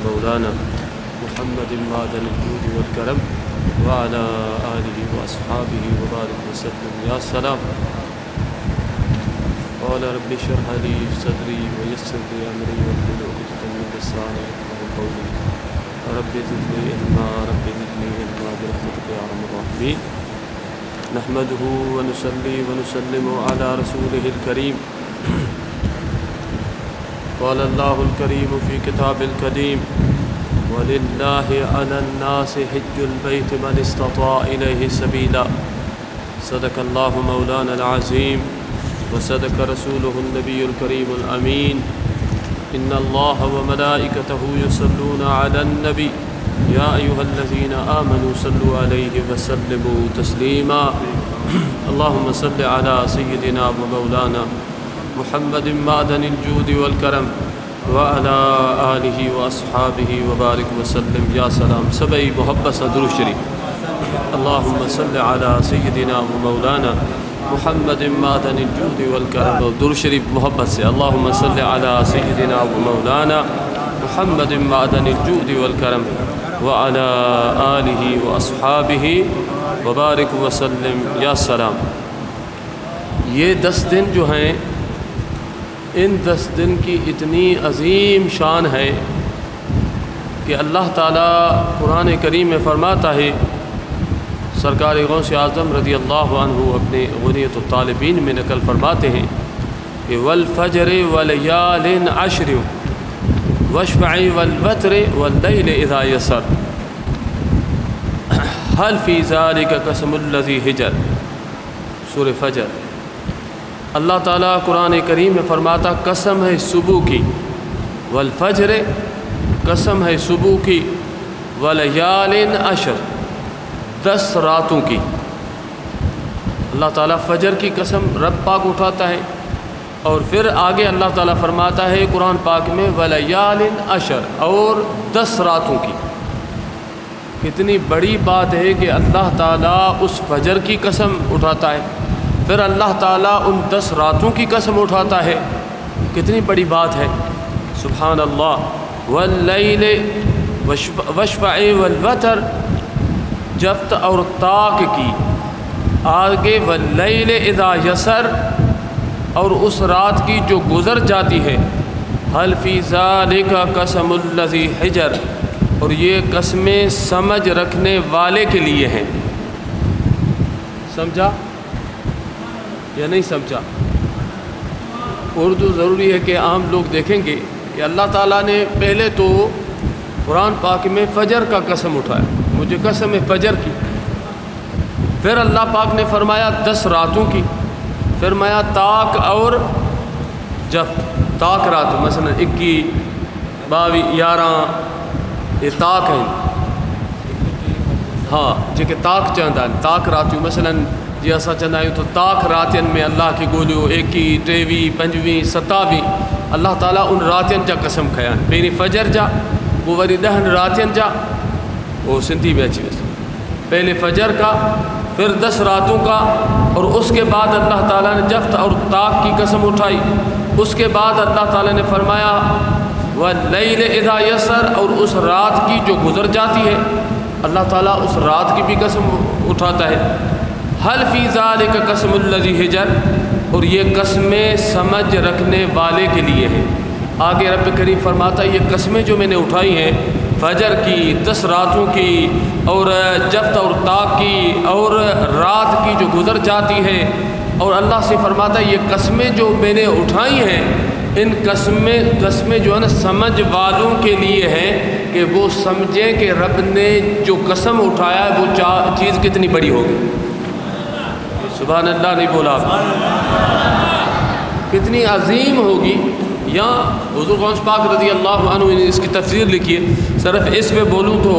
ومولانا محمد معدن الجود والكرم وعلى آله وأصحابه وبارك وسلم يا سلام. قال رب اشرح لي صدري ويسر لي أمري واحلل عقدة من لساني يفقهوا قولي رب زدني علما رب زدني علما برحمتك يا أرحم الراحمين. نحمده ونصلي ونسلم على رسوله الكريم. قال الله الكريم في كتاب القديم ولله على الناس حج البيت من استطاع إليه سبيلا. صدق الله مولانا العظيم وصدق رسوله النبي الكريم الأمين. إن الله وملائكته يصلون على النبي يا أيها الذين آمنوا صلوا عليه وسلموا تسليما. اللهم صل على سيدنا ومولانا محمد معدن الجود والكرم وعلى آله وأصحابه وبارك وسلم يا سلام. سبعی محبت سے درود شریف. اللهم صل على سيدنا ومولانا محمد معدن الجود والكرم. درود شریف محبت سے. اللهم صل على سيدنا ومولانا محمد معدن الجود والكرم وعلى آله وأصحابه وبارك وسلم يا سلام. یہ 10 دن جو ہیں ان 10 دن کی اتنی عظیم شان ہے کہ اللہ تعالیٰ قرآن کریم میں فرماتا ہے. سرکار غوث اعظم رضی اللہ عنہ اپنے غنیۃ الطالبین میں نقل فرماتے ہیں کہ والفجر ولیال عشر والشفع والوتر واللیل اذا یسر هل فی ذلک قسم الذی حجر. سورہ فجر. اللہ تعالیٰ قرآن کریم میں فرماتا قسم ہے صبح کی. والفجر قسم ہے صبح کی. ولیال عشر 10 راتوں کی. اللہ تعالیٰ فجر کی قسم رب پاک اٹھاتا ہے اور پھر آگے اللہ تعالیٰ فرماتا ہے قرآن پاک میں ولیال عشر اور 10 راتوں کی. کتنی بڑی بات ہے کہ اللہ تعالیٰ اس فجر کی قسم اٹھاتا ہے پھر اللہ تعالیٰ ان 10 راتوں کی قسم اٹھاتا ہے. کتنی بڑی بات ہے. سبحان اللہ. واللیل والشفع والوتر جفت اور طاق کی. آگے واللیل اذا یسر اور اس رات کی جو گزر جاتی ہے. هل فی ذلک قسم الذی حجر اور یہ قسمیں سمجھ رکھنے والے کے لیے ہیں. سمجھا یا نہیں سمجھا؟ اردو ضروری ہے کہ عام لوگ دیکھیں گے کہ اللہ تعالیٰ نے پہلے تو قرآن پاک میں فجر کا قسم اٹھایا. مجھے قسم ہے فجر کی. پھر اللہ پاک نے فرمایا 10 راتوں کی. فرمایا طاق اور جفت. طاق رات مثلا 21 22 11 یہ طاق ہیں. ہاں جے کہ طاق چاہتا ہے طاق راتوں مثلا جی اسا چاہتا ہے تو طاق راتین میں اللہ کی گولیو 21 23 25 27 اللہ تعالیٰ ان راتین جا قسم کھیان. پہلی فجر جا وہ وری 10 راتین جا وہ سندھی میں اچھی ویسے پہلے فجر کا پھر 10 راتوں کا اور اس کے بعد اللہ تعالیٰ نے جفت اور طاق کی قسم اٹھائی. اس کے بعد اللہ تعالیٰ نے فرمایا واللیل اذا یسر اور اس رات کی جو گزر جاتی ہے اللہ تعالیٰ اس رات کی بھی قسم اٹھاتا ہے. هل فی ذلک قسم الذی حجر اور یہ قسمیں سمجھ رکھنے والے کے لیے ہیں. آگے رب کریم فرماتا ہے یہ قسمیں جو میں نے اٹھائی ہیں فجر کی 10 راتوں کی اور جفت اور طاق کی اور رات کی جو گزر جاتی ہے اور اللہ سے فرماتا ہے یہ قسمیں جو میں نے اٹھائی ہیں ان قسمیں جو ہے نا سمجھ والوں کے لیے ہیں کہ وہ سمجھیں کہ رب نے جو قسم اٹھایا ہے وہ چیز کتنی بڑی ہوگی. سبحان اللہ نہیں بولا کتنی عظیم ہوگی. یا حضور غوث پاک رضی اللہ عنہ نے اس کی تفسیر لکھی ہے. صرف اس میں بولوں تو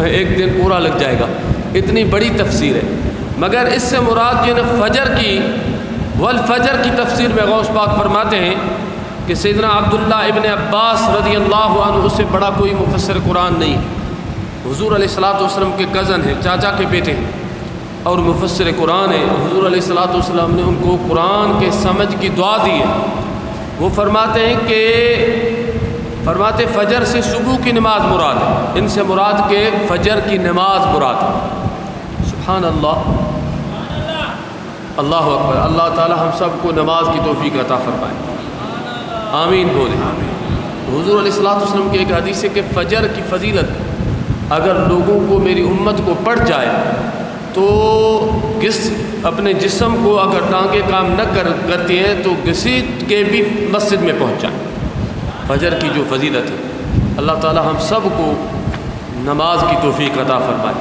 ایک دن پورا لگ جائے گا. اتنی بڑی تفسیر ہے. مگر اس سے مراد جو ہے فجر کی والفجر کی تفسیر میں غوث پاک فرماتے ہیں کہ سیدنا عبداللہ ابن عباس رضی اللہ عنہ اس سے بڑا کوئی مفسر قرآن نہیں. حضور علیہ السلام کے کزن ہیں چاچا کے بیٹے ہیں اور مفسر قرآن ہے. حضور علیہ السلام نے ان کو قرآن کے سمجھ کی دعا دی ہے. وہ فرماتے ہیں کہ فرماتے فجر سے صبح کی نماز مراد ہے، ان سے مراد کہ فجر کی نماز مراد ہے۔ سبحان اللہ، اللہ اکبر۔ اللہ تعالی ہم سب کو نماز کی توفیق عطا فرمائے، آمین بولیں۔ حضور علیہ الصلوۃ والسلام کی ایک حدیث ہے کہ فجر کی فضیلت اگر لوگوں کو، میری امت کو پڑ جائے تو اپنے جسم کو اگر ٹانگیں کام نہ کرتی ہیں تو گھسیٹ کے بھی مسجد میں پہنچ جائیں۔ فجر کی جو فضیلت ہے، اللہ تعالی ہم سب کو نماز کی توفیق عطا فرمائے،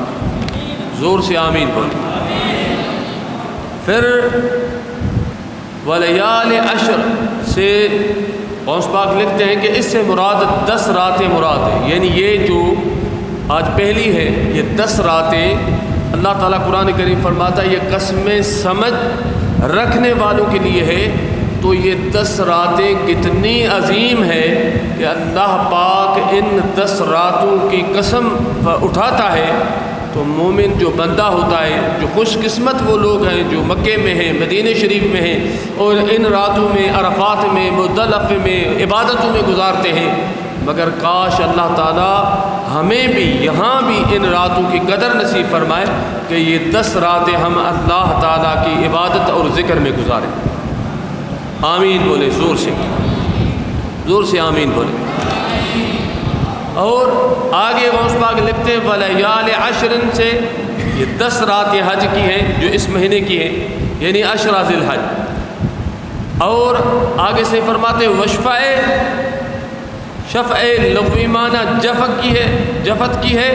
زور سے آمین بولیں۔ پھر ولیال عشر سے غوث پاک لکھتے ہیں کہ اس سے مراد 10 راتیں مراد ہیں، یعنی یہ جو آج پہلی ہے یہ 10 راتیں اللہ تعالیٰ قرآن کریم فرماتا ہے یہ قسمیں سمجھ رکھنے والوں کے لیے ہے۔ تو یہ 10 راتیں کتنی عظیم ہے کہ اللہ پاک ان 10 راتوں کی قسم اٹھاتا ہے تو مومن جو بندہ ہوتا ہے، جو خوش قسمت وہ لوگ ہیں جو مکے میں ہیں، مدینہ شریف میں ہیں اور ان راتوں میں عرفات میں مزدلفہ میں عبادتوں میں گزارتے ہیں، مگر کاش اللہ تعالیٰ ہمیں بھی یہاں بھی ان راتوں کی قدر نصیب فرمائے کہ یہ 10 راتیں ہم اللہ تعالیٰ کی عبادت اور ذکر میں گزاریں۔ آمین بولے، زور سے آمین بولے۔ اور آگے غوث پاک لکھتے ہیں ولیال عشر سے یہ 10 راتیں حج کی ہیں جو اس مہینے کی ہیں، یعنی عشرہ ذی الحج۔ اور آگے سے فرماتے شفع لغوی معنی جفت کی ہے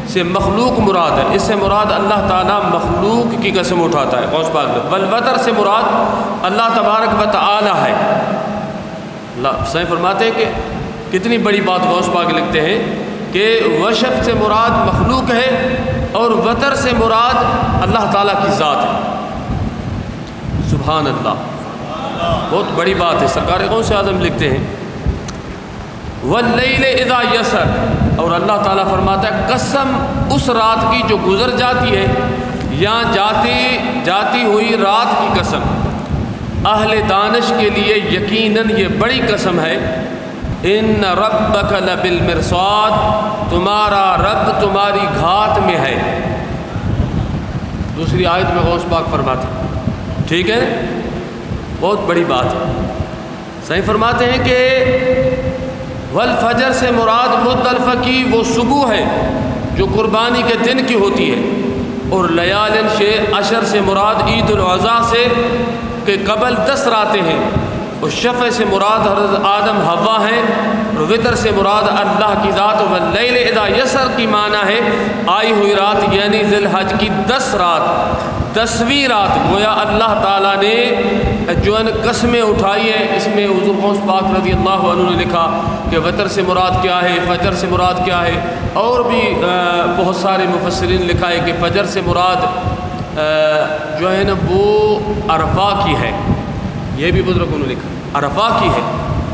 سے مخلوق مراد ہے، اس سے مراد اللہ تعالیٰ مخلوق کی قسم اٹھاتا ہے غوث پاک۔ والوتر سے مراد اللہ تبارک و تعالی ہے۔ اللہ صحیح فرماتے ہیں کہ کتنی بڑی بات غوث پاک لکھتے ہیں کہ وشف سے مراد مخلوق ہے اور وتر سے مراد اللہ تعالیٰ کی ذات ہے۔ سبحان اللہ، بہت بڑی بات ہے۔ سرکار غوث اعظم لکھتے ہیں واللیل اذا یسر، اور اللہ تعالیٰ فرماتا ہے قسم اس رات کی جو گزر جاتی ہے یا جاتی ہوئی رات کی قسم۔ اہل دانش کے لیے یقیناً یہ بڑی قسم ہے، ان ربک لبالمرصاد، تمہارا رب تمہاری گھات میں ہے۔ دوسری آیت میں غوث پاک فرماتے ہیں، ٹھیک ہے، بہت بڑی بات ہے۔ صحیح فرماتے ہیں کہ والفجر سے مراد مزدلفہ کی وہ صبح ہے جو قربانی کے دن کی ہوتی ہے، اور لیال عشر سے مراد عید الاضحیٰ سے کہ قبل 10 راتیں ہیں، اور شفع سے مراد حضرت آدم حوا ہیں، اور وتر سے مراد اللہ کی ذات۔ واللیل اذا یسر کی معنی ہے آئی ہوئی رات، یعنی ذی الحج کی 10 رات، 10ویں رات گویا اللہ تعالیٰ نے جو قسمیں اٹھائی ہیں۔ اس میں حضور غوث پاک رضی اللہ عنہ نے لکھا کہ وتر سے مراد کیا ہے، فجر سے مراد کیا ہے، اور بھی بہت سارے مفسرین لکھا ہے کہ فجر سے مراد جو ہے نا وہ عرفہ کی ہے، یہ بھی بزرگوں نے لکھا عرفہ کی ہے،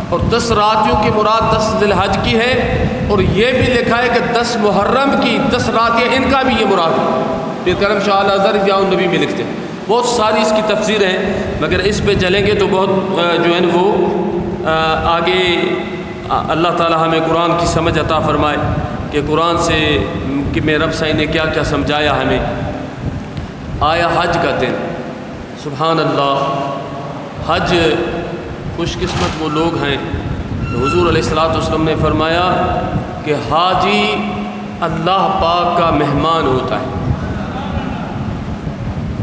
اور 10 راتوں کی مراد 10 ذی الحج کی ہے، اور یہ بھی لکھا ہے کہ 10 محرم کی 10 راتیں ان کا بھی یہ مراد ہے۔ پھر کرم شاہ الازہر احیاء النبی میں لکھتے ہیں، بہت ساری اس کی تفسیر ہیں، مگر اس پہ چلیں گے تو بہت جو ہے نا وہ آگے اللہ تعالی ہمیں قرآن کی سمجھ عطا فرمائے کہ قرآن سے کہ میرے رب سائیں نے کیا کیا سمجھایا ہمیں۔ آیا حج کا دن، سبحان اللہ، حج خوش قسمت وہ لوگ ہیں۔ حضور علیہ الصلوۃ والسلام نے فرمایا کہ حاجی اللہ پاک کا مہمان ہوتا ہے۔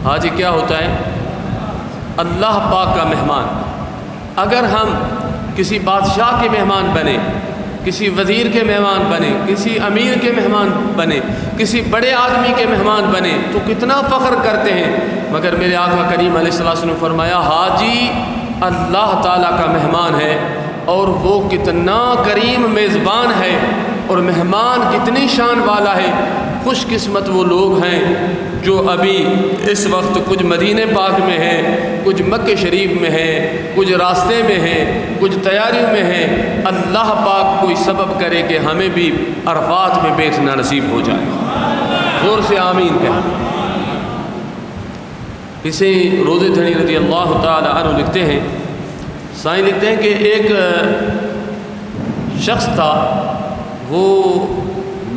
حاجی کیا ہوتا ہے؟ اللہ پاک کا مہمان۔ اگر ہم کسی بادشاہ کے مہمان بنے، کسی وزیر کے مہمان بنے، کسی امیر کے مہمان بنے، کسی بڑے آدمی کے مہمان بنے تو کتنا فخر کرتے ہیں، مگر میرے آقا کریم علیہ الصلوۃ والسلام نے فرمایا حاجی اللہ تعالیٰ کا مہمان ہے، اور وہ کتنا کریم میزبان ہے، اور مہمان کتنی شان والا ہے۔ خوش قسمت وہ لوگ ہیں جو ابھی اس وقت کچھ مدینہ پاک میں ہیں، کچھ مکہ شریف میں ہیں، کچھ راستے میں ہیں، کچھ تیاریوں میں ہیں۔ اللہ پاک کوئی سبب کرے کہ ہمیں بھی عرفات میں بیٹھنا نصیب ہو جائے، زور سے آمین کہیں۔ اسے روزے دھنی رضی اللہ تعالی عنہ لکھتے ہیں، سائیں لکھتے ہیں کہ ایک شخص تھا، وہ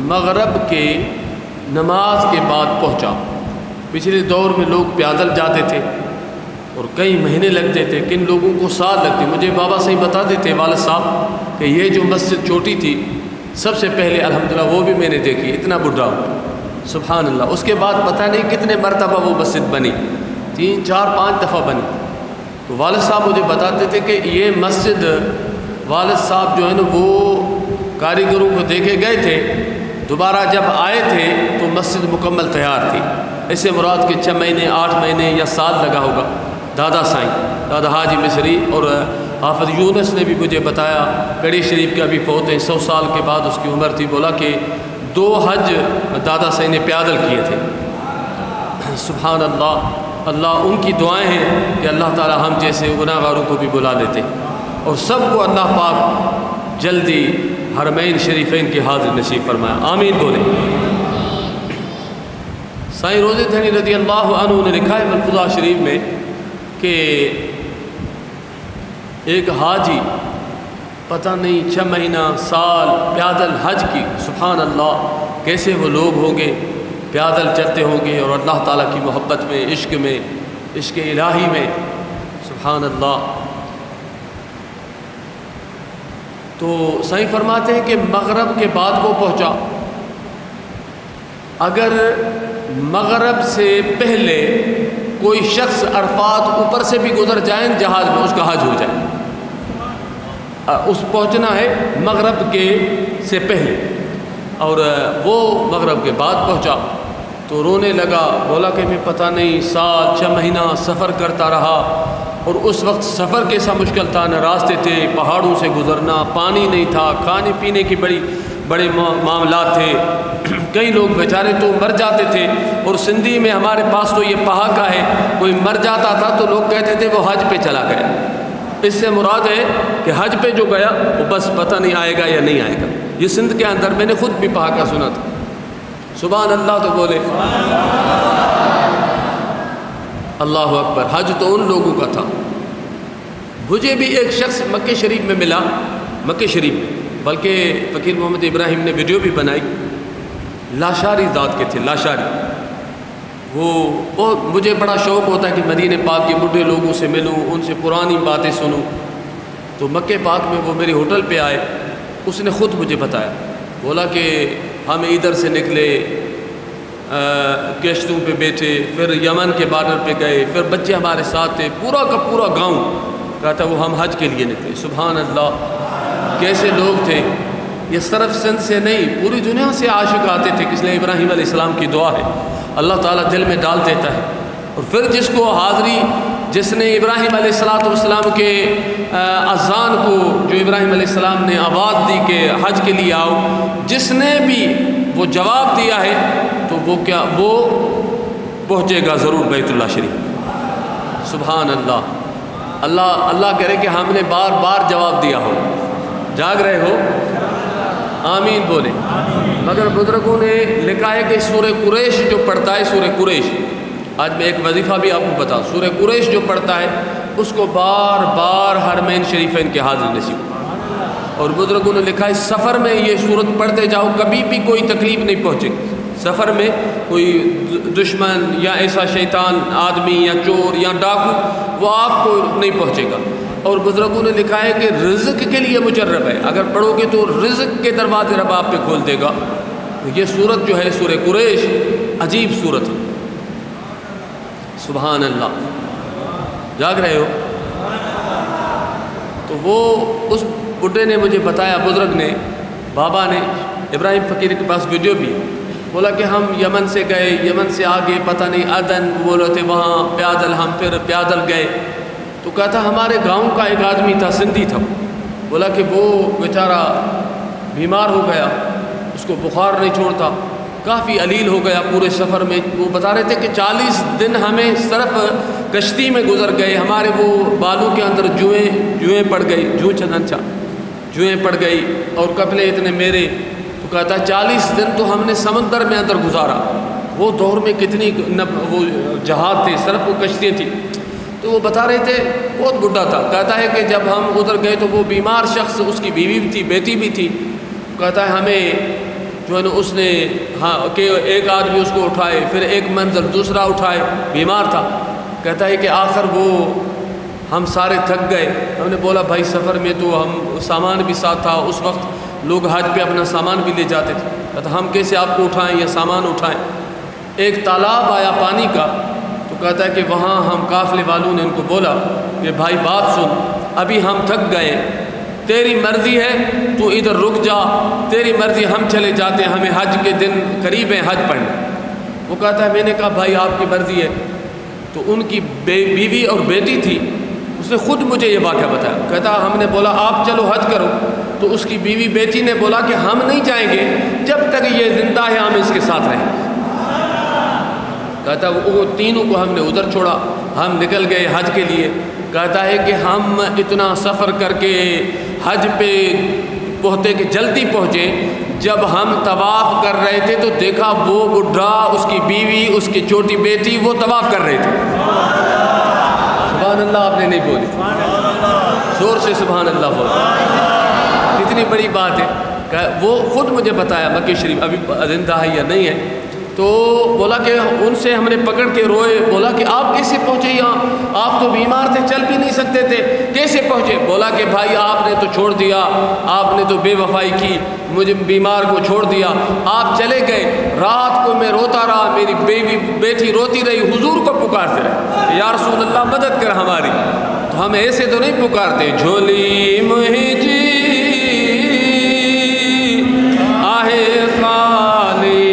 مغرب کے نماز کے بعد پہنچا۔ پچھلے دور میں لوگ پیدل جاتے تھے اور کئی مہینے لگتے تھے، کن لوگوں کو سال لگتے۔ مجھے بابا صحیح بتاتے تھے والد صاحب کہ یہ جو مسجد چھوٹی تھی سب سے پہلے الحمدللہ وہ بھی میں نے دیکھی، اتنا بڑھا، سبحان اللہ۔ اس کے بعد پتہ نہیں کتنے مرتبہ وہ مسجد بنی، 3 4 5 دفعہ بنی۔ تو والد صاحب مجھے بتاتے تھے کہ یہ مسجد والد صاحب جو ہے نا وہ کاریگروں کو دے کے گئے تھے، دوبارہ جب آئے تھے تو مسجد مکمل تیار تھی۔ اس سے مراد کے 6 مہینے 8 مہینے یا سال لگا ہوگا۔ دادا سائیں، دادا حاجی مصری اور حافظ یونس نے بھی مجھے بتایا، کڑی شریف کے ابھی فوت ہیں، 100 سال کے بعد اس کی عمر تھی، بولا کہ 2 حج دادا سائیں نے پیدل کیے تھے۔ سبحان اللہ، اللہ ان کی دعائیں ہیں کہ اللہ تعالی ہم جیسے گناہ گاروں کو بھی بلا لیتے اور سب کو اللہ پاک جلدی حرمین شریفین کی حاضر نصیب فرمایا، آمین بولیں۔ سائیں روزے دھنی رضی اللہ عنہ نے لکھا ہے ملفوظہ شریف میں کہ ایک حاجی پتہ نہیں 6 مہینہ سال پیادل حج کی، سبحان اللہ کیسے وہ لوگ ہوں گے، پیادل چلتے ہوں گے اور اللہ تعالیٰ کی محبت میں، عشق الہی میں، سبحان اللہ۔ تو سائیں فرماتے ہیں کہ مغرب کے بعد وہ پہنچا، اگر مغرب سے پہلے کوئی شخص عرفات اوپر سے بھی گزر جائیں جہاز میں، اس کا حج ہو جائے۔ اس پہنچنا ہے مغرب کے سے پہلے، اور وہ مغرب کے بعد پہنچا تو رونے لگا، بولا کہ میں پتہ نہیں سال 6 مہینہ سفر کرتا رہا، اور اس وقت سفر کیسا مشکل تھا، نہ راستے تھے، پہاڑوں سے گزرنا، پانی نہیں تھا، کھانے پینے کی بڑے معاملات تھے، کئی لوگ بیچارے تو مر جاتے تھے، اور سندھی میں ہمارے پاس تو یہ پہاڑا ہے، کوئی مر جاتا تھا تو لوگ کہتے تھے وہ حج پہ چلا گیا۔ اس سے مراد ہے کہ حج پہ جو گیا وہ بس پتہ نہیں آئے گا یا نہیں آئے گا۔ یہ سندھ کے اندر میں نے خود بھی پہاڑا سنا تھا، سبحان اللہ تو بولے اللہ اکبر۔ حج تو ان لوگوں کا تھا۔ مجھے بھی ایک شخص مکہ شریف میں ملا، مکہ شریف میں، بلکہ فقیر محمد ابراہیم نے ویڈیو بھی بنائی، لاشاری ذات کے تھے، لاشاری۔ وہ مجھے بڑا شوق ہوتا ہے کہ مدینہ پاک کے بڈھے لوگوں سے ملوں، ان سے پرانی باتیں سنوں۔ تو مکہ پاک میں وہ میرے ہوٹل پہ آئے، اس نے خود مجھے بتایا، بولا کہ ہم ادھر سے نکلے، کشتوں پہ بیٹھے، پھر یمن کے بارڈر پہ گئے، پھر بچے ہمارے ساتھ تھے، پورا کا پورا گاؤں کہتا وہ ہم حج کے لیے نکلے۔ سبحان اللہ، کیسے لوگ تھے! یہ صرف سندھ سے نہیں، پوری دنیا سے عاشق آتے تھے، اس لیے ابراہیم علیہ السلام کی دعا ہے، اللہ تعالیٰ دل میں ڈال دیتا ہے۔ اور پھر جس کو حاضری، جس نے ابراہیم علیہ السلام کے اذان کو، جو ابراہیم علیہ السلام نے آواز دی کہ حج کے لیے آؤ، جس نے بھی وہ جواب دیا ہے تو وہ پہنچے گا ضرور بیت اللہ شریف۔ سبحان اللہ، اللہ کرے کہ ہم نے بار بار جواب دیا ہو۔ جاگ رہے ہو؟ آمین بولے۔ مگر بزرگوں نے لکھا ہے کہ سورہ قریش جو پڑھتا ہے، سورہ قریش، آج میں ایک وظیفہ بھی آپ کو بتا، سورہ قریش جو پڑھتا ہے اس کو بار بار حرمین شریفین کے حاضر نصیب۔ اور بزرگوں نے لکھا ہے سفر میں یہ سورت پڑھتے جاؤ، کبھی بھی کوئی تکلیف نہیں پہنچے۔ سفر میں کوئی دشمن یا ایسا شیطان آدمی یا چور یا ڈاکو وہ آپ کو نہیں پہنچے گا۔ اور بزرگوں نے لکھا ہے کہ رزق کے لیے مجرب ہے، اگر پڑھو گے تو رزق کے دروازے رب آپ پہ کھول دے گا۔ یہ سورت جو ہے سورہ قریش، عجیب سورت ہے، سبحان اللہ۔ جاگ رہے ہو؟ تو وہ اس بڈھے نے مجھے بتایا، بزرگ نے، بابا نے، ابراہیم فقیر کے پاس ویڈیو بھی، بولا کہ ہم یمن سے گئے، یمن سے آگے پتہ نہیں عدن بولے تھے، وہاں پیادل، ہم پھر پیادل گئے۔ تو کہتا ہمارے گاؤں کا ایک آدمی تھا، سندھی تھا، بولا کہ وہ بیچارہ بیمار ہو گیا، اس کو بخار نہیں چھوڑتا، کافی علیل ہو گیا پورے سفر میں۔ وہ بتا رہے تھے کہ 40 دن ہمیں صرف کشتی میں گزر گئے، ہمارے وہ بالوں کے اندر جوئیں پڑ گئی، جوئیں پڑ گئی اور کپڑے اتنے میرے۔ تو کہتا 40 دن تو ہم نے سمندر میں اندر گزارا۔ وہ دور میں کتنی وہ جہاز تھے، صرف وہ کشتیاں تھیں۔ تو تو وہ بتا رہے تھے بہت بڈھا تھا، کہتا ہے کہ جب ہم ادھر گئے تو وہ بیمار شخص، اس کی بیوی بھی تھی، بیٹی بھی تھی، کہتا ہے ہمیں جو ہے نا اس نے کہ ایک آدمی اس کو اٹھائے، پھر ایک منزل دوسرا اٹھائے، بیمار تھا، کہتا ہے کہ آخر وہ ہم سارے تھک گئے. ہم نے بولا بھائی سفر میں تو ہم سامان بھی ساتھ تھا، اس وقت لوگ حج پہ اپنا سامان بھی لے جاتے تھے، کہتا ہم کیسے آپ کو اٹھائیں یا سامان اٹھائیں. ایک تالاب آیا پانی کا، تو کہتا ہے کہ وہاں ہم قافلے والوں نے ان کو بولا کہ بھائی بات سن، ابھی ہم تھک گئے، تیری مرضی ہے تو ادھر رک جا، تیری مرضی ہم چلے جاتے ہیں، ہمیں حج کے دن قریب ہیں حج پڑھنے. وہ کہتا ہے میں نے کہا بھائی آپ کی مرضی ہے. تو ان کی بیوی اور بیٹی تھی، اس نے خود مجھے یہ واقعہ بتایا. کہتا ہم نے بولا آپ چلو حج کرو، تو اس کی بیوی بیٹی نے بولا کہ ہم نہیں جائیں گے جب تک یہ زندہ ہے، ہم اس کے ساتھ رہیں. کہتا وہ تینوں کو ہم نے ادھر چھوڑا، ہم نکل گئے حج کے لیے. کہتا ہے کہ ہم اتنا سفر کر کے حج پہ پہنچے کہ جلدی پہنچے، جب ہم طواف کر رہے تھے تو دیکھا وہ بڈھا، اس کی بیوی، اس کی چھوٹی بیٹی وہ طواف کر رہے تھے. سبحان اللہ آپ نے نہیں بولی، زور سے سبحان اللہ بول. کتنی بڑی بات ہے. وہ خود مجھے بتایا مکہ شریف ابھی زندہ ہے یا نہیں ہے. تو بولا کہ ان سے ہم نے پکڑ کے روئے، بولا کہ آپ کیسے پہنچے یہاں، آپ تو بیمار تھے، چل بھی نہیں سکتے تھے، کیسے پہنچے؟ بولا کہ بھائی آپ نے تو چھوڑ دیا، آپ نے تو بے وفائی کی، مجھے بیمار کو چھوڑ دیا، آپ چلے گئے. رات کو میں روتا رہا، میری بیٹی روتی رہی، حضور کو پکارتے رہے یا رسول اللہ مدد کر ہماری. تو ہم ایسے تو نہیں پکارتے جھولی مہجی آہے خالی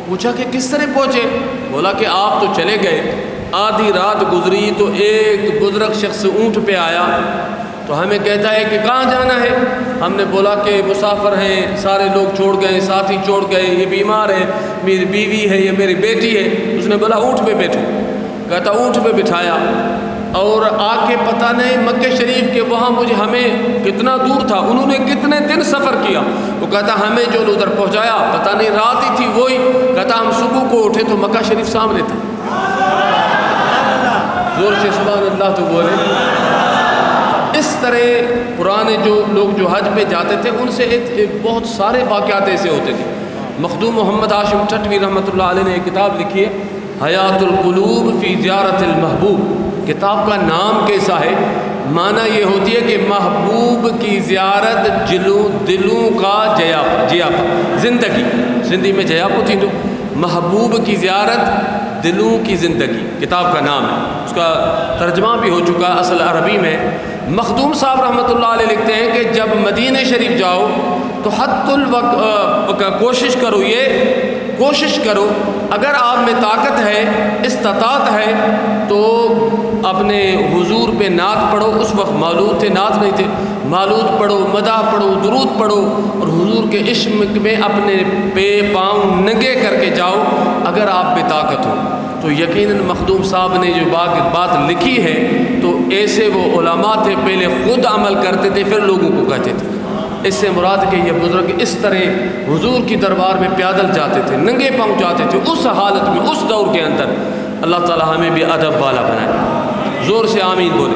پوچھا کہ کس طرح پہنچے؟ بولا کہ آپ تو چلے گئے، آدھی رات گزری تو ایک بزرگ شخص اونٹ پہ آیا، تو ہمیں کہتا ہے کہ کہاں جانا ہے؟ ہم نے بولا کہ مسافر ہیں، سارے لوگ چھوڑ گئے، ساتھی چھوڑ گئے، یہ بیمار ہے، میری بیوی ہے، یہ میری بیٹی ہے. اس نے بولا اونٹ پہ بیٹھو. کہتا اونٹ پہ بٹھایا اور آ کے پتہ نہیں مکہ شریف کے وہاں ہمیں کتنا دور تھا، انہوں نے کتنے دن سفر کیا. وہ کہتا ہمیں جو ادھر پہنچایا پتہ نہیں رات ہی تھی وہی. کہتا ہم صبح کو اٹھے تو مکہ شریف سامنے تھا. زور سے سبحان اللہ تو بولے. اس طرح پرانے جو لوگ جو حج پہ جاتے تھے ان سے بہت سارے واقعات ایسے ہوتے تھے. مخدوم محمد ہاشم ٹھٹوی رحمۃ اللہ علیہ نے ایک کتاب لکھی ہے حیات القلوب فی زیارت المحبوب. کتاب کا نام کیسا ہے؟ معنی یہ ہوتی ہے کہ محبوب کی زیارت دلوں کا جیاپا، زندگی میں جیاپو تھی تو محبوب کی زیارت دلوں کی زندگی کتاب کا نام ہے. اس کا ترجمہ بھی ہو چکا اصل عربی میں. مخدوم صاحب رحمۃ اللہ علیہ لکھتے ہیں کہ جب مدینہ شریف جاؤ تو حت الوقت کوشش کرو اگر آپ میں طاقت ہے، استطاعت ہے تو اپنے حضور پہ نعت پڑھو. اس وقت مولود تھے، نعت نہیں تھے. مولود پڑھو، مدح پڑھو، درود پڑھو اور حضور کے عشق میں اپنے پاؤں ننگے کر کے جاؤ اگر آپ بے طاقت ہو. تو یقیناً مخدوم صاحب نے جو بات لکھی ہے تو ایسے وہ علماء تھے، پہلے خود عمل کرتے تھے پھر لوگوں کو کہتے تھے. اس سے مراد کہ یہ بزرگ اس طرح حضور کی دربار میں پیدل جاتے تھے، ننگے پاؤں جاتے تھے. اس حالت میں، اس دور کے اندر اللہ تعالی ہمیں بھی ادب والا بنائے. زور سے آمین بولے.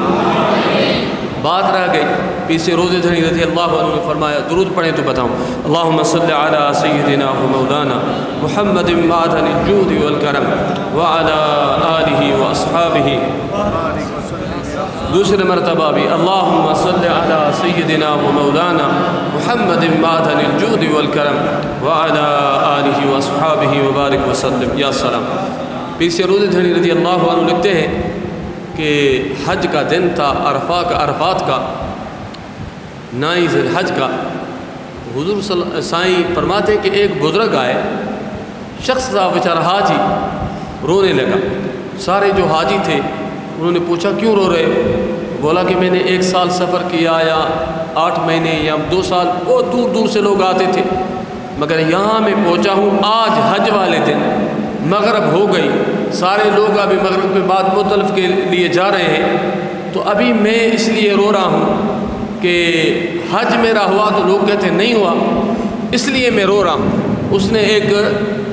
بات رہ گئی پیچھے روزے دھنی رضی اللہ عنہ نے فرمایا درود پڑھیں تو بتاؤں. اللہم صلی علی سیدنا و مولانا محمد معدن الجود والکرم وعلی آلہ واصحابہ دوسرے مرتبہ بھی اللہم صلی علی سیدنا و مولانا محمد معدن الجود والکرم وعلی آلہ واصحابہ وبارک وسلم یا سلام۔ پیر سیرود دھنی رضی اللہ عنہ لکھتے ہیں کہ حج کا دن تھا، عرفات کا 9 ذی الحج کا۔ حضور سائیں فرماتے ہیں کہ ایک بزرگ آئے، شخص تھا بیچارہ حاجی، رونے لگا۔ سارے جو حاجی تھے انہوں نے پوچھا کیوں رو رہے؟ بولا کہ میں نے 1 سال سفر کیا یا 8 مہینے یا 2 سال، بہت دور دور سے لوگ آتے تھے، مگر یہاں میں پہنچا ہوں آج حج والے دن، مغرب ہو گئی، سارے لوگ ابھی مغرب کے بعد مختلف کے لیے جا رہے ہیں، تو ابھی میں اس لیے رو رہا ہوں کہ حج میرا ہوا تو لوگ کہتے نہیں ہوا، اس لیے میں رو رہا ہوں۔ اس نے ایک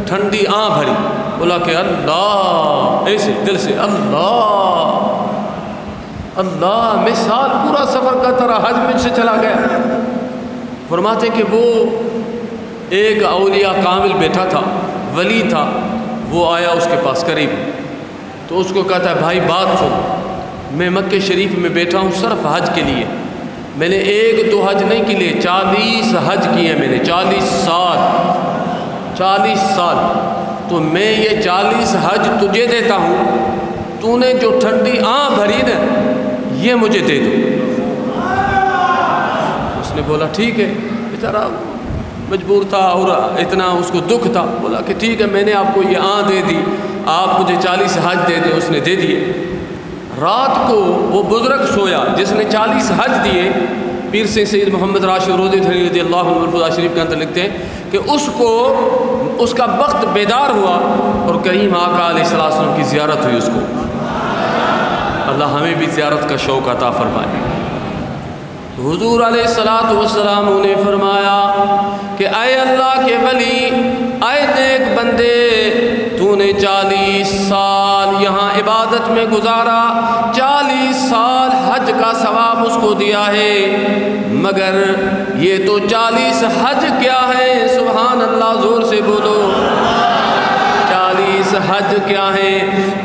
ٹھنڈی آنکھ بھری، بولا کہ اللہ، ایسے دل سے اللہ اللہ، میں سال پورا سفر کرتا رہا، حج مجھ سے چلا گیا۔ فرماتے کہ وہ ایک اولیاء کامل بیٹا تھا، ولی تھا، وہ آیا اس کے پاس قریب، تو اس کو کہتا ہے بھائی بات سن، میں مکہ شریف میں بیٹھا ہوں صرف حج کے لیے، میں نے 1-2 حج نہیں کیے، 40 حج کیے میں نے، 40 سال، تو میں یہ 40 حج تجھے دیتا ہوں، تو نے جو ٹھنڈی آنکھ بھری نا یہ مجھے دے دو۔ اس نے بولا ٹھیک ہے، بیچارہ مجبور تھا اور اتنا اس کو دکھ تھا، بولا کہ ٹھیک ہے میں نے آپ کو یہ آنکھ دے دی، آپ مجھے 40 حج دے دیں۔ اس نے دے دیے۔ رات کو وہ بزرگ سویا جس نے 40 حج دیے، پیر سید محمد راشد روضی دھنی رضی اللہ عنہ ملفوظہ شریف کے اندر لکھتے ہیں کہ اس کا وقت بیدار ہوا اور کریم آقا علیہ السلام کی زیارت ہوئی اس کو۔ اللہ ہمیں بھی زیارت کا شوق عطا فرمائے۔ حضور علیہ السلام نے فرمایا کہ اے اللہ کے ولی، اے نیک بندے، تو نے 40 سال یہاں عبادت میں گزارا، 40 سال حج کا ثواب اس کو دیا ہے، مگر یہ تو 40 حج کیا ہے؟ سبحان اللہ، زور سے بولو، 40 حج کیا ہے؟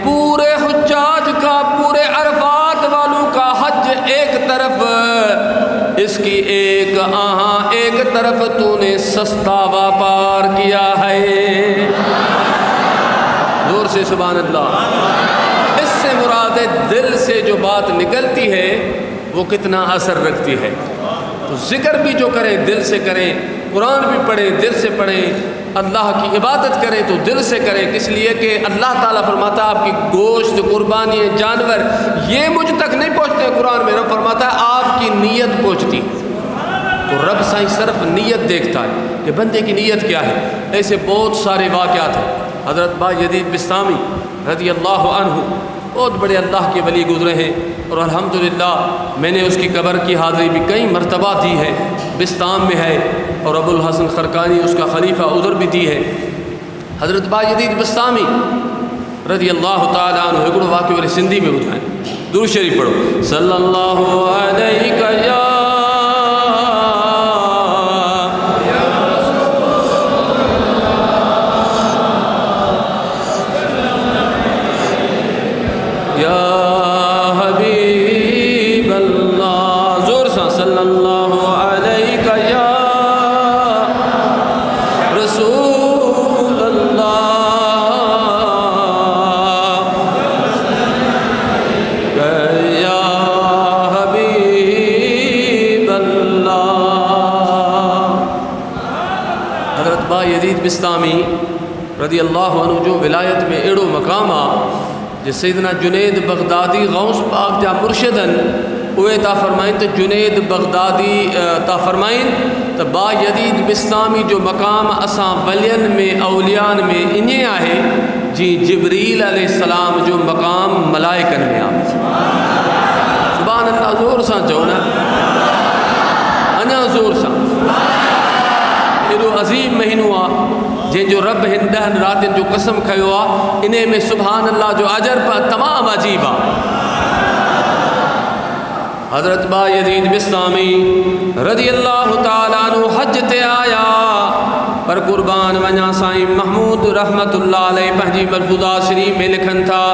پورے حجاج کا، پورے عرفات والوں کا حج ایک طرف، اس کی ایک طرف تو نے سستا واپار کیا ہے۔ زور سے سبحان اللہ۔ اس سے مراد دل سے جو بات نکلتی ہے وہ کتنا اثر رکھتی ہے۔ تو ذکر بھی جو کریں دل سے کریں، قرآن بھی پڑھیں دل سے پڑھیں، اللہ کی عبادت کریں تو دل سے کریں، اس لیے کہ اللہ تعالیٰ فرماتا ہے آپ کی گوشت، قربانی، جانور یہ مجھ تک نہیں پہنچتے، قرآن میں رب فرماتا ہے آپ کی نیت پہنچتی۔ تو رب سائیں صرف نیت دیکھتا ہے کہ بندے کی نیت کیا ہے۔ ایسے بہت سارے واقعات ہیں۔ حضرت با یزید بسطامی رضی اللہ عنہ بہت بڑے اللہ کے ولی گزرے ہیں، اور الحمدللہ میں نے اس کی قبر کی حاضری بھی کئی مرتبہ دی ہے، بسطام میں ہے، اور ابو الحسن خرقانی اس کا خلیفہ ادھر بھی دی ہے۔ حضرت با یزید بسطامی رضی اللہ تعالیٰ عنہ ایک واقعہ والے سندھی میں بتائیں، درود شریف پڑھو، صلی اللہ علیہ یا بسطامی رضی اللہ عنہ جو ولایت میں ایڑو مقام آ جس سیدنا جنید بغدادی غوث پاک جا مرشدن اوے تا فرمائیں تو جنید بغدادی تا فرمائیں تو با یزید بسطامی جو مقام اساں ولین میں اولیان میں انہیں آئے جی جبریل علیہ السلام جو مقام ملائکن میں آ سبحان اللہ، زور سان چو نا، انا زور سان ایڈو عظیم مہینو آ جن جو رب ہن 10 راتن جو قسم کھیو آ انہیں میں سبحان اللہ جو اجر پر تمام عجیب آ۔ حضرت با یزید بسطامی رضی اللہ تعالیٰ عنہ حج تے آیا پر قربان ونیا سائیں محمود رحمت اللہ علیہ پہنجی ملفوظہ شریف میں لکھن تھا،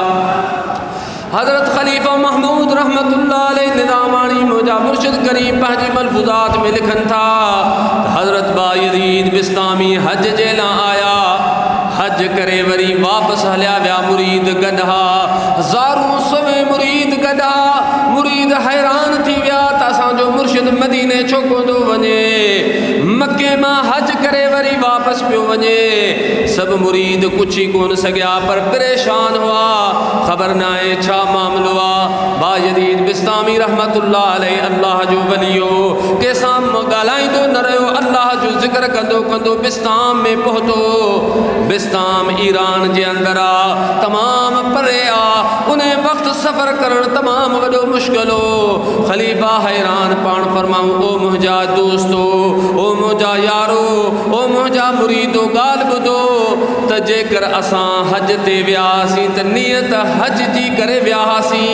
حضرت خلیفہ محمود رحمت اللہ علیہ نظامانی مجھا مرشد کریم پہنجی ملفوظات میں لکھن تھا حضرت بایزید بستامی حج جیلا آیا حج کرے وری واپس ہلیا ویا مرید گڈھا ہزاروں سویں مرید گڈھا مرید حیران تھی ویا تاساں جو مرشد مدینے چھوکو دو ونے مکے ماں حج کرے وری واپس پیو ونے سب مرید کچھ ہی کون سگیا پر پریشان ہوا خبر نہ ہے چھا معاملہ ہوا بایزید بستامی رحمت اللہ علیہ اللہ جو ولیو کے سام گالائیں تو نہ رہو اللہ جو ذکر کندو کندو بستام میں پہتو بستام ایران جے اندرا تمام پرے انہیں وقت سفر کرن تمام وڈو مشکلو خلیفہ حیران پان فرماؤں او مہجا دوستو او مہجا یارو او مہجا مریدو غالب دو تجے کر اساں حج تے ویاسی ت نیت حج جی کرے ویاسی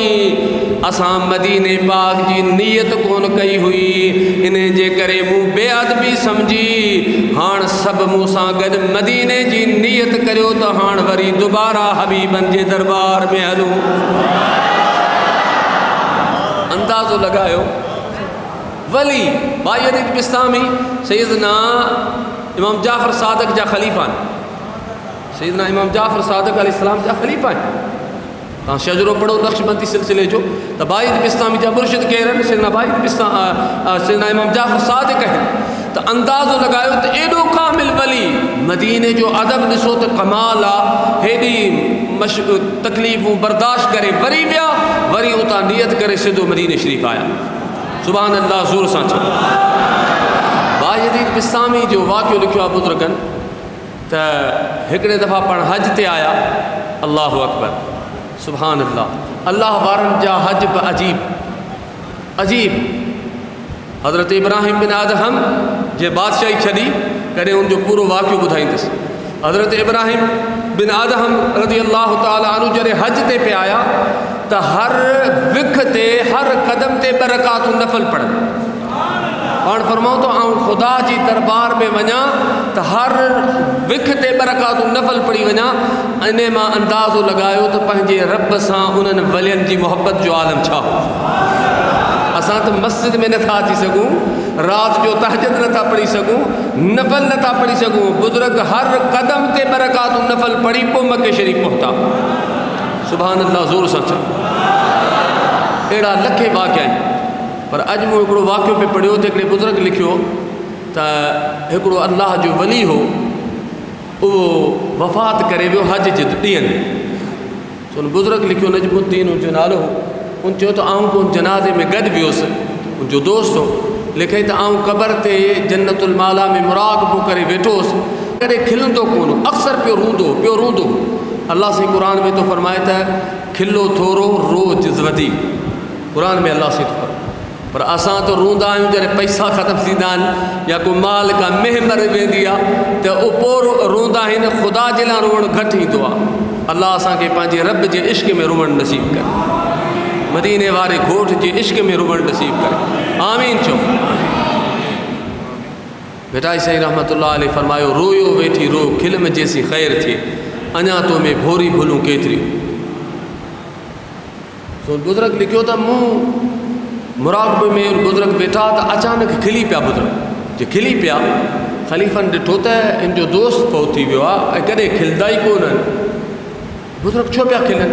اساں مدینے پاک جی نیت کون کئی ہوئی انہیں جے کرے منہ بے ادبی سمجھی ہاں سب موسیٰ گڈ مدینے جی نیت کریو تو ہاں وری دوبارہ حبیبن جے دربار میں ہلوں اندازو لگایو ولی بایزید بستامی سیدنا امام جعفر صادق جا خلیفہ سیدنا امام جعفر صادق علیہ السلام جا خلیفہ ہیں تاں شجرو پڑھو نقشبندی سلسلے جو تا بایزید بستامی جا مرشد کہہ رہے سیدنا امام جعفر صادق ہیں تو اندازو لگایو تو ایڈو کامل ولی مدینے جو ادب نسو تو کمالا ہیڈی تکلیفوں برداشت کرے وری بیا وری اتا نیت کرے سدو مدینہ شریف آیا سبحان اللہ زور سانچا بایزید بستامی جو واقعہ لکھو بزرگن تا ہکڑے دفعہ پڑھ حج تے آیا اللہ اکبر سبحان اللہ اللہ وارن جا حج عجیب عجیب حضرت ابراہیم بن آدھم جے بادشاہی چھڑی کرے ان جو پورو واقعہ بدھائیں دس حضرت ابراہیم بن آدھم رضی اللہ تعالیٰ عنہ جرے حج تے پہ آیا تا ہر وکھ تے ہر قدم تے برکات و نفل پڑھ اور فرماؤں تو آؤں خدا جی دربار میں ونیا تا ہر وکھ تے برکات و نفل پڑھی ونیا انہیں ماں اندازو لگایو تو پہنجے رب ساں انہن ولین جی محبت جو عالم چھاو اساں تو مسجد میں نتھا تھی سکوں رات جو تہجد نتھا پڑھی سکوں نفل نتھا پڑھی سکوں بزرگ ہر قدم تے برکات و نفل پڑھی پو مکہ شریف پہتا سبحان اللہ زور سچا ایڑا لکھے واقعہ ہیں پر اج مو ہکڑو واقعہ پہ پڑھیو تے ہکڑے بزرگ لکھیو تا ہکڑو اللہ جو ولی ہو وہ وفات کرے ویو حج جد ڈین سن بزرگ لکھیو نجم الدین جو نالو ان چو تو آؤں کو ان جنازے میں گڈ بیوس ان جو دوست ہو لکھے تو آؤں قبر تے جنت المالا میں مراقبو کرے ویٹوس کرے کھلندو کونو اکثر پیو روندو اللہ سے قرآن میں تو فرمایا تھا کھلو تھورو رو جزودی قرآن میں اللہ سے تو پر اساں تو روندا آئیں جڑے پیسہ ختم تھیندان یا کو مال کا مہمر ویندیا تے او پور روندا ہن خدا جلا روڑ گھٹ ہی دعا اللہ اساں کے پانجے رب جے عشق میں روڑ نصیب کر مدینے وارے گھوٹ جے عشق میں روڑ نصیب کر آمین چو بیٹائی صحیح رحمت اللہ علیہ فرمایو رویو بیٹھی رو کھلم جیسی خیر تھی انیا تو میں بھوری بھولوں کیتری تو بزرگ لکھیو تا منہ مراقبے میں بزرگ بیٹھا تا اچانک کھلی پیا بزرگ جے کھلی پیا خلیفن ڈٹھو تا ان جو دوست پہتی ویا کدے کھلدائی کونن بزرگ چھو پیا کھلن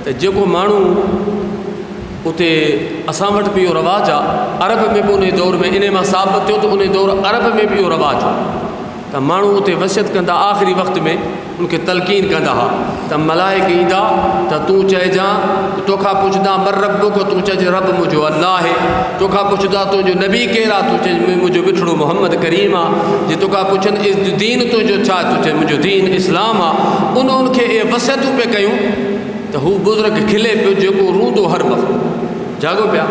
تے جے کو مانو اتے اساں وٹ بھی رواج عرب میں بھی انہیں دور میں انہیں ماں ثابت تھو تو انہیں دور عرب میں بھی رواج تا مانو اتے وصیت کندا آخری وقت میں ان کے تلقین کندا ہا تا ملائک ایندا تا تو چاہے جا تو کھا پوچھدا مر رب کو تو چاہے رب مجھو اللہ ہے تو کھا پوچھدا تو جو نبی کہرا تو چاہے مجھو بٹھڑو محمد کریمہ جی تو کھا پوچھن اس دین تو جو چاہ تو چاہے مجھو دین اسلام ان کے اے وصیتوں پہ کیوں تو ہو بزرگ کھلے پہ جو کو روندو ہر وقت جاگو پیا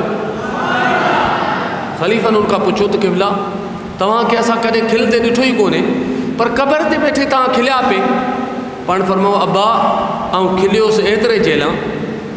خلیفن ان کا پوچھو تو قبلہ تواں کے ایسا کدے کھلتے ڈٹھو ہی کونے پر قبر تے بیٹھے تاں کھلیا پہ پڑھ فرماؤ ابا آؤں کھلیو سے ایترے جیلاں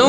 9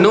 9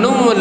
9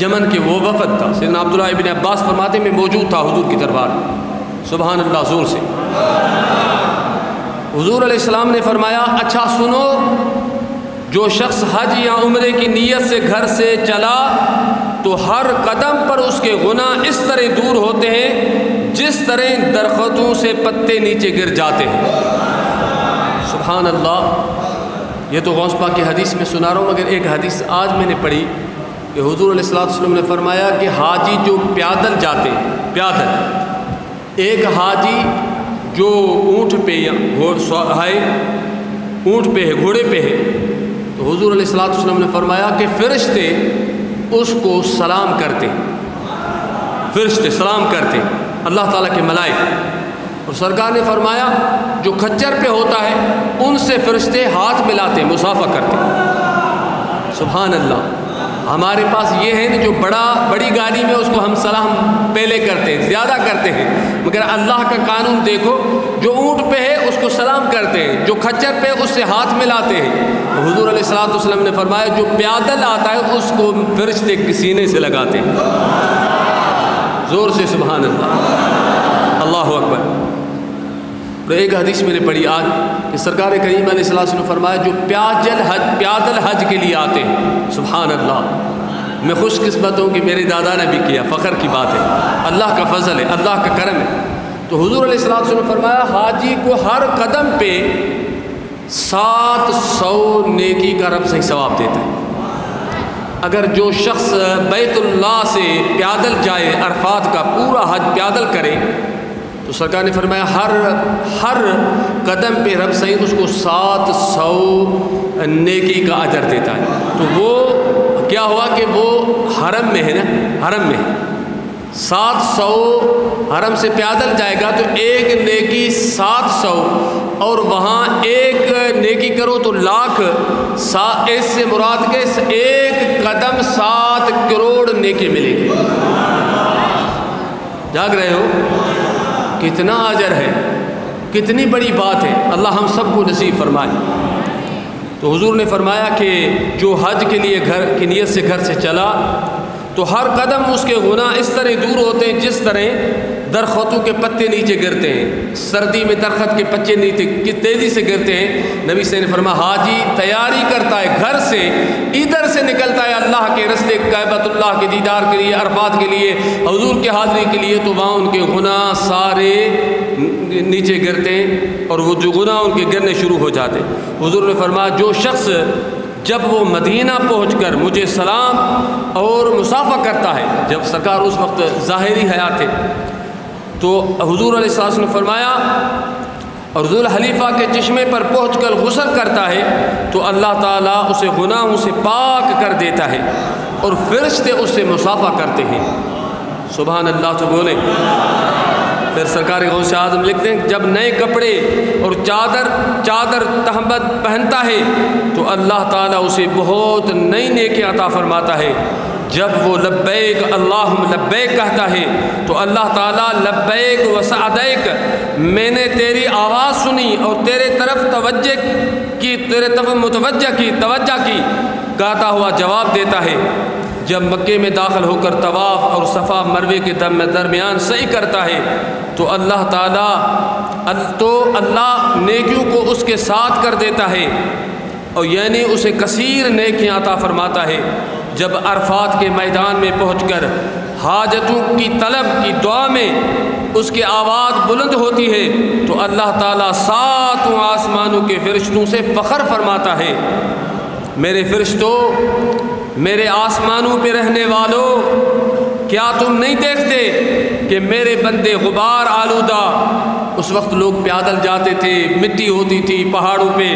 یمن کے وہ وفد تھا. سیدنا عبداللہ ابن عباس فرماتے میں موجود تھا حضور کی دربار میں. سبحان اللہ, زور سے. حضور علیہ السلام نے فرمایا اچھا سنو, جو شخص حج یا عمرے کی نیت سے گھر سے چلا تو ہر قدم پر اس کے گناہ اس طرح دور ہوتے ہیں جس طرح درختوں سے پتے نیچے گر جاتے ہیں. سبحان اللہ. یہ تو غوث پاک کی حدیث میں سنا رہا ہوں, مگر ایک حدیث آج میں نے پڑھی کہ حضور علیہ السلام نے فرمایا کہ حاجی جو پیادل جاتے ہیں, پیادل, ایک حاجی جو اونٹ پہ یا اونٹ پہ ہے, گھوڑے پہ ہے, تو حضور علیہ السلام نے فرمایا کہ فرشتے اس کو سلام کرتے ہیں, فرشتے سلام کرتے ہیں, اللہ تعالیٰ کے ملائکہ. اور سرکار نے فرمایا جو کھچر پہ ہوتا ہے ان سے فرشتے ہاتھ ملاتے ہیں, مصافحہ کرتے ہیں. سبحان اللہ. ہمارے پاس یہ ہے نا جو بڑی گاڑی میں اس کو ہم سلام پہلے کرتے ہیں, زیادہ کرتے ہیں, مگر اللہ کا قانون دیکھو, جو اونٹ پہ ہے اس کو سلام کرتے ہیں, جو کھچر پہ اس سے ہاتھ ملاتے ہیں. حضور علیہ السلام نے فرمایا جو پیادل آتا ہے اس کو فرشتے سینے سے لگاتے ہیں. زور سے سبحان اللہ, اللہ اکبر. اور ایک حدیث میں نے پڑھی آج کہ سرکار کریم علیہ السلام نے فرمایا جو پیادل حج کے لیے آتے ہیں. سبحان اللہ. میں خوش قسمت ہوں کہ میرے دادا نے بھی کیا, فخر کی بات ہے, اللہ کا فضل ہے, اللہ کا کرم ہے. تو حضور علیہ السلام نے فرمایا حاجی کو ہر قدم پہ 700 نیکی کا رب سے ثواب دیتا ہے. اگر جو شخص بیت اللہ سے پیادل جائے, عرفات کا پورا حج پیادل کرے, تو سرکار نے فرمایا ہر قدم پہ رب صحیح اس کو 700 نیکی کا اجر دیتا ہے. تو وہ کیا ہوا کہ وہ حرم میں ہے نا, حرم میں 700 حرم سے پیادل جائے گا تو ایک نیکی 700, اور وہاں ایک نیکی کرو تو لاکھ. اس سے مراد کے ایک قدم 7 کروڑ نیکی ملے گی. جاگ رہے ہو؟ کتنا اجر ہے, کتنی بڑی بات ہے, اللہ ہم سب کو نصیب فرمائے. تو حضور نے فرمایا کہ جو حج کے لیے گھر کی نیت سے گھر سے چلا تو ہر قدم اس کے گناہ اس طرح دور ہوتے ہیں جس طرح درختوں کے پتے نیچے گرتے ہیں. سردی میں درخت کے پتے نیچے تیزی سے گرتے ہیں. نبی سے نے فرمایا حاجی تیاری کرتا ہے, گھر سے ادھر سے نکلتا ہے اللہ کے راستے, کعبۃ اللہ کے دیدار کے لیے, عرفات کے لیے, حضور کی حاضری کے لیے, تو وہاں ان کے گناہ سارے نیچے گرتے ہیں اور وہ جو گناہ ان کے گرنے شروع ہو جاتے. حضور نے فرمایا جو شخص جب وہ مدینہ پہنچ کر مجھے سلام اور مصافحہ کرتا ہے, جب سرکار اس وقت ظاہری حیات تھے, تو حضور علیہ السلام نے فرمایا اور ذو الحلیفہ کے چشمے پر پہنچ کر غسل کرتا ہے تو اللہ تعالیٰ اسے گناہوں سے پاک کر دیتا ہے اور فرشتے اس سے مصافحہ کرتے ہیں. سبحان اللہ. تو بولیں. پھر سرکار غوث اعظم لکھتے ہیں جب نئے کپڑے اور چادر تہمت پہنتا ہے تو اللہ تعالیٰ اسے بہت نئی نیکیاں عطا فرماتا ہے. جب وہ لبیک اللہم لبیک کہتا ہے تو اللہ تعالیٰ لبیک و سعدیک, میں نے تیری آواز سنی اور تیرے طرف توجہ کی کہتا ہوا جواب دیتا ہے. جب مکے میں داخل ہو کر طواف اور صفا مروے کے درمیان سعی کرتا ہے تو اللہ نیکیوں کو اس کے ساتھ کر دیتا ہے, اور یعنی اسے کثیر نیکیاں عطا فرماتا ہے. جب عرفات کے میدان میں پہنچ کر حاجتوں کی طلب کی دعا میں اس کی آواز بلند ہوتی ہے تو اللہ تعالیٰ 7 آسمانوں کے فرشتوں سے فخر فرماتا ہے, میرے فرشتوں, میرے آسمانوں پہ رہنے والوں, کیا تم نہیں دیکھتے کہ میرے بندے غبار آلودہ, اس وقت لوگ پیادل جاتے تھے, مٹی ہوتی تھی پہاڑوں پہ,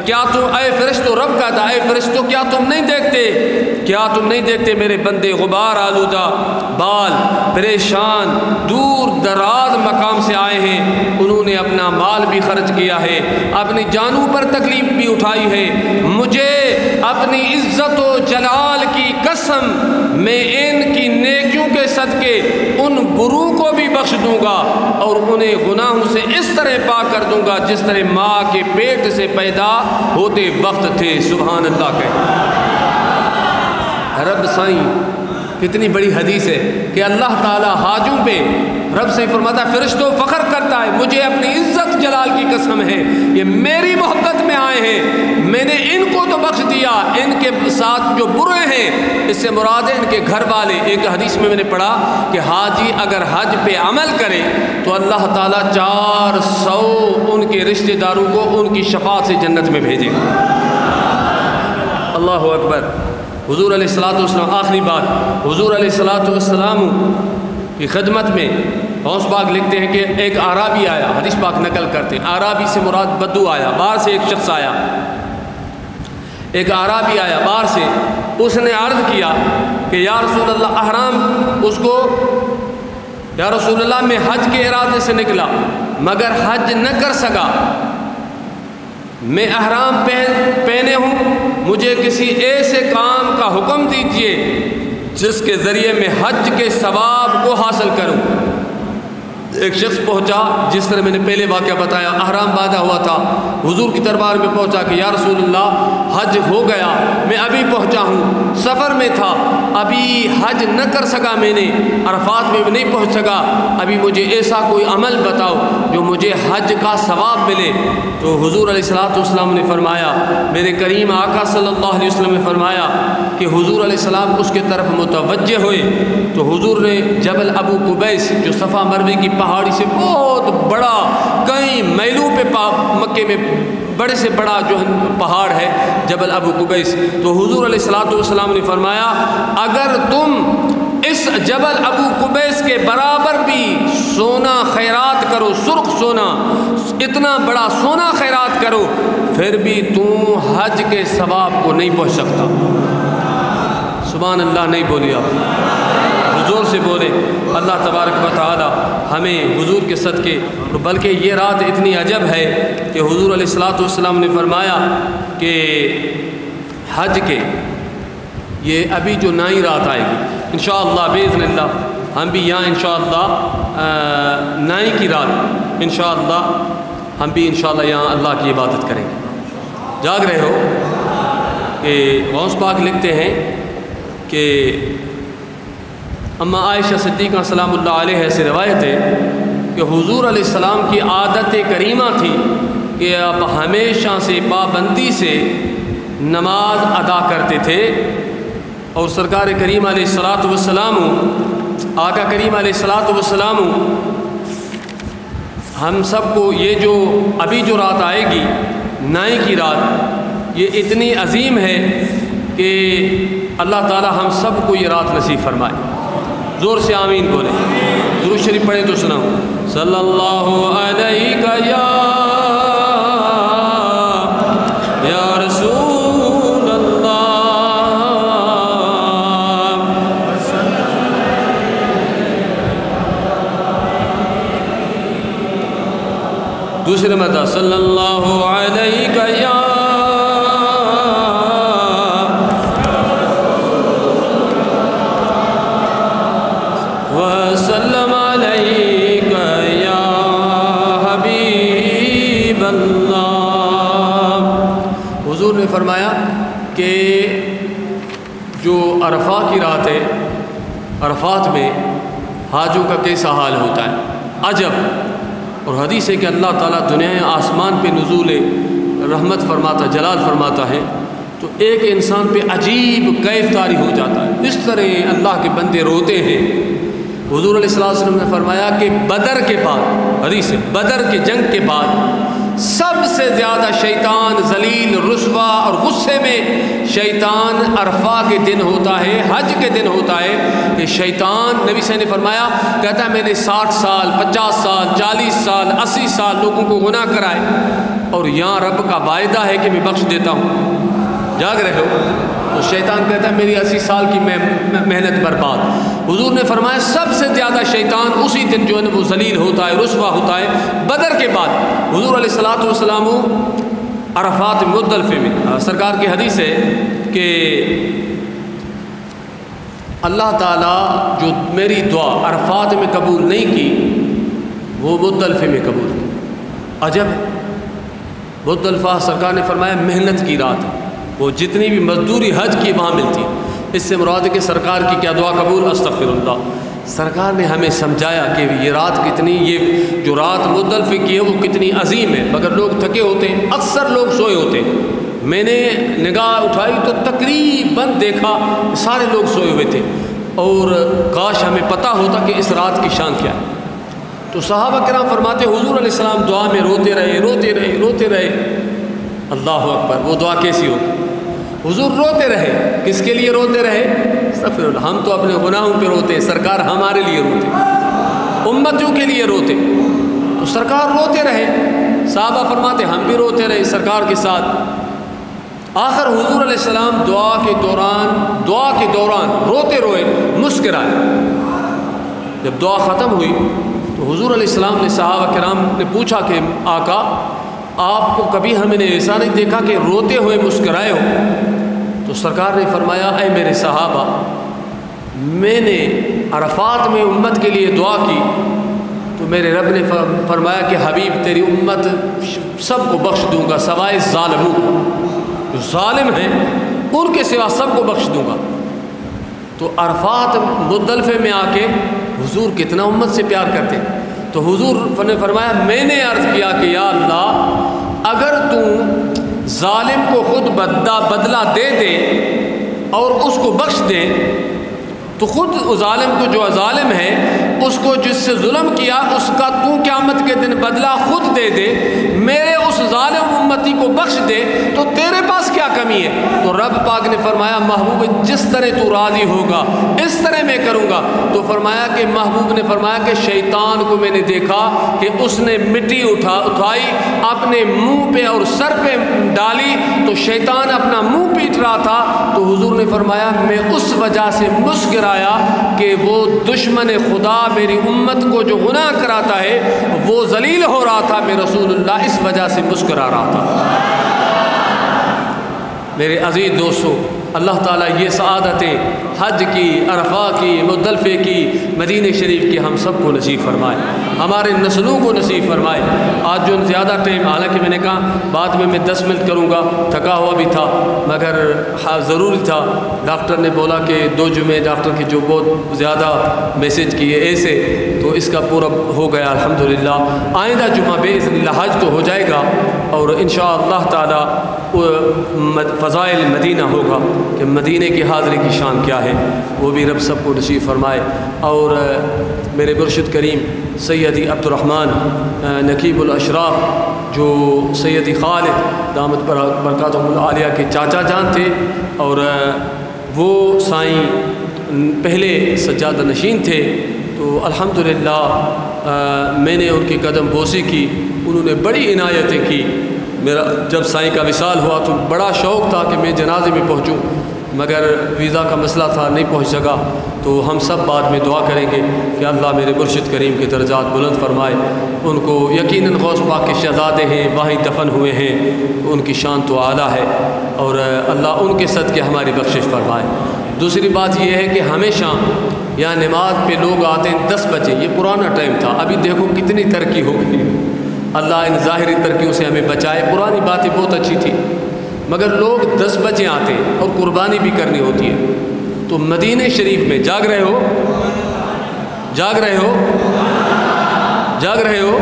کیا تم اے فرشتوں, رب کہتا اے فرشتوں کیا تم نہیں دیکھتے میرے بندے غبار آلودہ, بال پریشان, دور دراز مقام سے آئے ہیں, انہوں نے اپنا مال بھی خرچ کیا ہے, اپنی جانوں پر تکلیف بھی اٹھائی ہے. مجھے اپنی عزت و جلال کی قسم, میں ان کی نیکیوں کے صدقے ان برو کو بھی بخش دوں گا اور انہیں گناہوں سے اس طرح پاک کر دوں گا جس طرح ماں کے پیٹ سے پیدا ہوتے وقت تھے. سبحان اللہ. کہ رب سائیں کتنی بڑی حدیث ہے کہ اللہ تعالیٰ حاجوں پہ رب سے فرماتا ہے فرشتوں فخر کرتا ہے مجھے اپنی عزت جلال کی قسم ہے یہ میری محبت میں آئے ہیں میں نے ان کو تو بخش دیا ان کے ساتھ جو برے ہیں اس سے مراد ہے ان کے گھر والے. ایک حدیث میں نے پڑھا کہ حاجی اگر حج پہ عمل کرے تو اللہ تعالیٰ 400 ان کے رشتہ داروں کو ان کی شفاعت سے جنت میں بھیجے گا. اللہ اکبر. حضور علیہ الصلوۃ والسلام آخری بات حضور علیہ الصلوۃ والسلام کی خدمت میں غوث پاک لکھتے ہیں کہ ایک اعرابی آیا. حدیث پاک نقل کرتے ہیں اعرابی سے مراد بدو آیا باہر سے. ایک شخص آیا ایک اعرابی آیا باہر سے. اس نے عرض کیا کہ یا رسول اللہ احرام اس کو یا رسول اللہ میں حج کے ارادے سے نکلا مگر حج نہ کر سکا. میں احرام پہنے ہوں مجھے کسی ایسے کام کا حکم دیجئے جس کے ذریعے میں حج کے ثواب کو حاصل کروں. ایک شخص پہنچا جس طرح میں نے پہلے واقعہ بتایا احرام باندھا ہوا تھا حضور کی دربار میں پہنچا کہ یا رسول اللہ حج ہو گیا میں ابھی پہنچا ہوں سفر میں تھا ابھی حج نہ کر سکا میں نے عرفات میں بھی نہیں پہنچ سکا ابھی مجھے ایسا کوئی عمل بتاؤ جو مجھے حج کا ثواب ملے. تو حضور علیہ الصلوۃ والسلام نے فرمایا میرے کریم آقا صلی اللہ علیہ وسلم نے فرمایا کہ حضور علیہ السلام اس کے طرف متوجہ ہوئے تو حضور نے جبل ابو قبیس جو صفا مروے کی پہاڑی سے بہت بڑا کئی میلوں پہ مکے میں بڑے سے بڑا جو پہاڑ ہے جبل ابو قبیس تو حضور علیہ الصلوۃ والسلام نے فرمایا اگر تم اس جبل ابو قبیس کے برابر بھی سونا خیرات کرو سرخ سونا اتنا بڑا سونا خیرات کرو پھر بھی تم حج کے ثواب کو نہیں پہنچ سکتا. سبحان اللہ. نہیں بولی آپ حضور سے بولے. اللہ تبارک و تعالی ہمیں حضور کے صدقے بلکہ یہ رات اتنی عجب ہے کہ حضور علیہ الصلوۃ والسلام نے فرمایا کہ حج کے یہ ابھی جو نئی رات آئے گی انشاءاللہ باذن اللہ ہم بھی یہاں انشاءاللہ نئی کی رات انشاءاللہ ہم بھی انشاءاللہ یہاں اللہ کی عبادت کریں گے. جاگ رہے ہو کہ غوث پاک لکھتے ہیں کہ اما عائشہ صدیقہ سلام اللہ علیہ سے روایت ہے کہ حضور علیہ السلام کی عادت کریمہ تھی کہ آپ ہمیشہ سے پابندی سے نماز ادا کرتے تھے اور سرکار کریم علیہ الصلوۃ والسلام آقا کریم علیہ الصلوۃ والسلام ہم سب کو یہ جو ابھی جو رات آئے گی نئی کی رات یہ اتنی عظیم ہے کہ اللہ تعالی ہم سب کو یہ رات نصیب فرمائے. زور سے آمین بولیں. درود شریف پڑھیں تو سناؤ صلی اللہ علیہ یا رسول اللہ. دوسرے مرتبہ صلی اللہ علیہ یا وسلم علیک یا حبیب اللہ. حضور نے فرمایا کہ جو عرفہ کی رات ہے عرفات میں حاجوں کا کیسا حال ہوتا ہے عجب. اور حدیث ہے کہ اللہ تعالیٰ دنیا آسمان پہ نزول رحمت فرماتا جلال فرماتا ہے تو ایک انسان پہ عجیب کیف طاری ہو جاتا ہے. اس طرح اللہ کے بندے روتے ہیں. حضور علیہ الصلوۃ والسلام نے فرمایا کہ بدر کے بعد حدیث ہے بدر کے جنگ کے بعد سب سے زیادہ شیطان ذلیل رسوا اور غصے میں شیطان عرفہ کے دن ہوتا ہے حج کے دن ہوتا ہے کہ شیطان نبی صلی اللہ علیہ وسلم نے فرمایا کہتا ہے میں نے 60 سال 50 سال 40 سال 80 سال لوگوں کو گناہ کرائے اور یہاں رب کا وعدہ ہے کہ میں بخش دیتا ہوں. جاگ رہے ہو تو شیطان کہتا ہے میری 80 سال کی محنت برباد. حضور نے فرمایا سب سے زیادہ شیطان اسی دن جو ہے وہ ذلیل ہوتا ہے رسوا ہوتا ہے بدر کے بعد. حضور علیہ الصلوۃ والسلام عرفات مزدلفہ میں سرکار کی حدیث ہے کہ اللہ تعالیٰ جو میری دعا عرفات میں قبول نہیں کی وہ مزدلفہ میں قبول کی. عجب. مزدلفہ سرکار نے فرمایا محنت کی رات ہے وہ جتنی بھی مزدوری حج کی وہاں ملتی ہے اس سے مراد ہے کہ سرکار کی کیا دعا قبول؟ استغفر اللہ۔ سرکار نے ہمیں سمجھایا کہ یہ رات کتنی، یہ جو رات مزدلفہ کی ہے وہ کتنی عظیم ہے، مگر لوگ تھکے ہوتے ہیں، اکثر لوگ سوئے ہوتے ہیں۔ میں نے نگاہ اٹھائی تو تقریباً دیکھا سارے لوگ سوئے ہوئے تھے، اور کاش ہمیں پتہ ہوتا کہ اس رات کی شان کیا ہے۔ تو صحابہ کرام فرماتے حضور علیہ السلام دعا میں روتے رہے روتے رہے روتے رہے۔ اللہ اکبر، وہ دعا کیسی ہوگی؟ حضور روتے رہے، کس کے لیے روتے رہے؟ استغفر اللہ۔ ہم تو اپنے گناہوں پہ روتے ہیں، سرکار ہمارے لیے روتے، امتیوں کے لیے روتے، تو سرکار روتے رہے۔ صحابہ فرماتے ہم بھی روتے رہے سرکار کے ساتھ۔ آخر حضور علیہ السلام دعا کے دوران روتے روئے مسکرائے۔ جب دعا ختم ہوئی تو حضور علیہ السلام نے صحابہ کرام نے پوچھا کہ آقا آپ کو کبھی ہم نے ایسا نہیں دیکھا کہ روتے ہوئے مسکرائے ہو؟ تو سرکار نے فرمایا اے میرے صحابہ، میں نے عرفات میں امت کے لیے دعا کی تو میرے رب نے فرمایا کہ حبیب تیری امت سب کو بخش دوں گا سوائے ظالموں کو، جو ظالم ہیں ان کے سوا سب کو بخش دوں گا۔ تو عرفات مزدلفہ میں آ کے حضور کتنا امت سے پیار کرتے، تو حضور نے فرمایا میں نے عرض کیا کہ یا اللہ اگر تو ظالم کو خود بدلہ دے دے اور اس کو بخش دے تو خود ظالم کو، جو ظالم ہے اس کو جس سے ظلم کیا اس کا تو قیامت کے دن بدلہ خود دے دے، میرے اس ظالم امتی کو بخش دے، تو تیرے پاس کیا کمی ہے؟ تو رب پاک نے فرمایا محبوب جس طرح تو راضی ہوگا اس طرح میں کروں گا۔ تو فرمایا کہ محبوب نے فرمایا کہ شیطان کو میں نے دیکھا کہ اس نے مٹی اٹھائی اپنے منہ پہ اور سر پہ ڈالی، تو شیطان اپنا منہ پیٹ رہا تھا، تو حضور نے فرمایا میں اس وجہ سے مسکرایا کہ وہ دشمن خدا میری امت کو جو گناہ کراتا ہے وہ ذلیل ہو رہا تھا، میں رسول اللہ اس وجہ سے مسکرا رہا تھا۔ میرے عزیز دوستو، اللہ تعالیٰ یہ سعادتیں حج کی، عرفہ کی، مزدلفہ کی، مدینہ شریف کی ہم سب کو نصیب فرمائے، ہمارے نسلوں کو نصیب فرمائے۔ آج جو زیادہ ٹائم، حالانکہ میں نے کہا بعد میں 10 منٹ کروں گا، تھکا ہوا بھی تھا مگر ضروری تھا۔ ڈاکٹر نے بولا کہ 2 جمعے ڈاکٹر کی جو بہت زیادہ میسیج کیے ایسے، تو اس کا پورا ہو گیا الحمدللہ۔ آئندہ جمعہ باذن اللہ حج تو ہو جائے گا، اور انشاءاللہ تعالی فضائل مدینہ ہوگا کہ مدینہ کی حاضری کی شان کیا ہے، وہ بھی رب سب کو نصیب فرمائے۔ اور میرے مرشد کریم سیدی عبد الرحمن نقیب الاشراف جو سیدی خالد دامت برکاتہم العالیہ کے چاچا جان تھے، اور وہ سائیں پہلے سجادہ نشین تھے، تو الحمدللہ میں نے ان کی قدم بوسی کی، انہوں نے بڑی عنایتیں کی۔ میرا جب سائیں کا وصال ہوا تو بڑا شوق تھا کہ میں جنازے میں پہنچوں، مگر ویزا کا مسئلہ تھا نہیں پہنچ سکا۔ تو ہم سب بعد میں دعا کریں گے کہ اللہ میرے مرشد کریم کے درجات بلند فرمائے، ان کو یقیناً غوث پاک کے شہزادے ہیں، وہیں دفن ہوئے ہیں، ان کی شان تو اعلیٰ ہے، اور اللہ ان کے صدقے ہماری بخشش فرمائے۔ دوسری بات یہ ہے کہ ہمیشہ یہاں نماز پہ لوگ آتے ہیں 10 بجے، یہ پرانا ٹائم تھا، ابھی دیکھو کتنی ترقی ہو گئی، اللہ ان ظاہری ترقیوں سے ہمیں بچائے۔ پرانی باتیں بہت اچھی تھی، مگر لوگ 10 بجے آتے ہیں اور قربانی بھی کرنی ہوتی ہے۔ تو مدینہ شریف میں جاگ رہے ہو، جاگ رہے ہو، جاگ رہے ہو،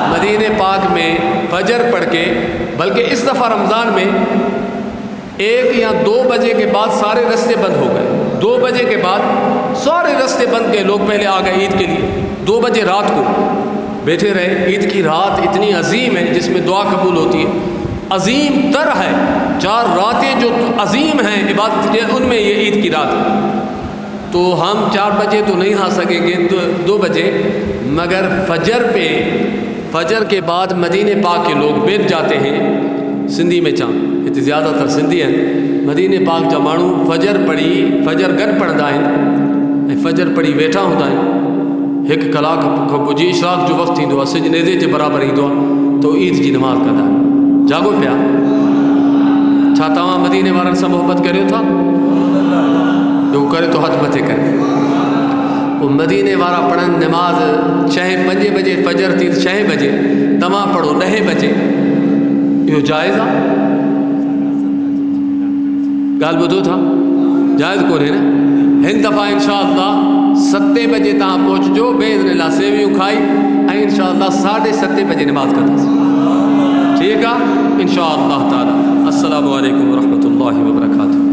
مدینہ پاک میں فجر پڑھ کے، بلکہ اس دفعہ رمضان میں 1 یا 2 بجے کے بعد سارے راستے بند ہو گئے، 2 بجے کے بعد سارے راستے بند گئے، لوگ پہلے آ گئے عید کے لیے، 2 بجے رات کو بیٹھے رہے۔ عید کی رات اتنی عظیم ہے جس میں دعا قبول ہوتی ہے، عظیم تر ہے، 4 راتیں جو عظیم ہیں عبادت کے، ان میں یہ عید کی رات ہے۔ تو ہم 4 بجے تو نہیں آ سکیں گے، 2 بجے، مگر فجر کے بعد مدینہ پاک کے لوگ بیٹھ جاتے ہیں سندھی میں چاند اتنی زیادہ تر سندھی ہیں، مدینہ پاک جا مانو فجر پڑھی، فجر گھر پڑھتا ہے، فجر پڑھی ویٹھا ہوتا ہے، 1 کلاک کو پوجی اشراق جو وقت تھیندو سج نیزے کے برابر ایندو تو عید کی نماز کندا جاگو پیا۔ چھا تواں مدینے وارن سے محبت کریو تھا؟ جو کرے تو ہاتھ متے کرے۔ وہ مدینے وارا پڑھن نماز 5 بجے فجر تھی 6 بجے، تواں پڑھو 9 بجے، یہ جائز آ؟ گال بدھو تھا؟ جائز کو ہے نا ہن دفعہ انشاءاللہ 7 بجے تاں پہنچ جو باذن اللہ سیویوں کھائی انشاءاللہ 7:30 بجے نماز کرتا ٹھیک ہے انشاءاللہ تعالی. السلام علیکم ورحمۃ اللہ وبرکاتہ.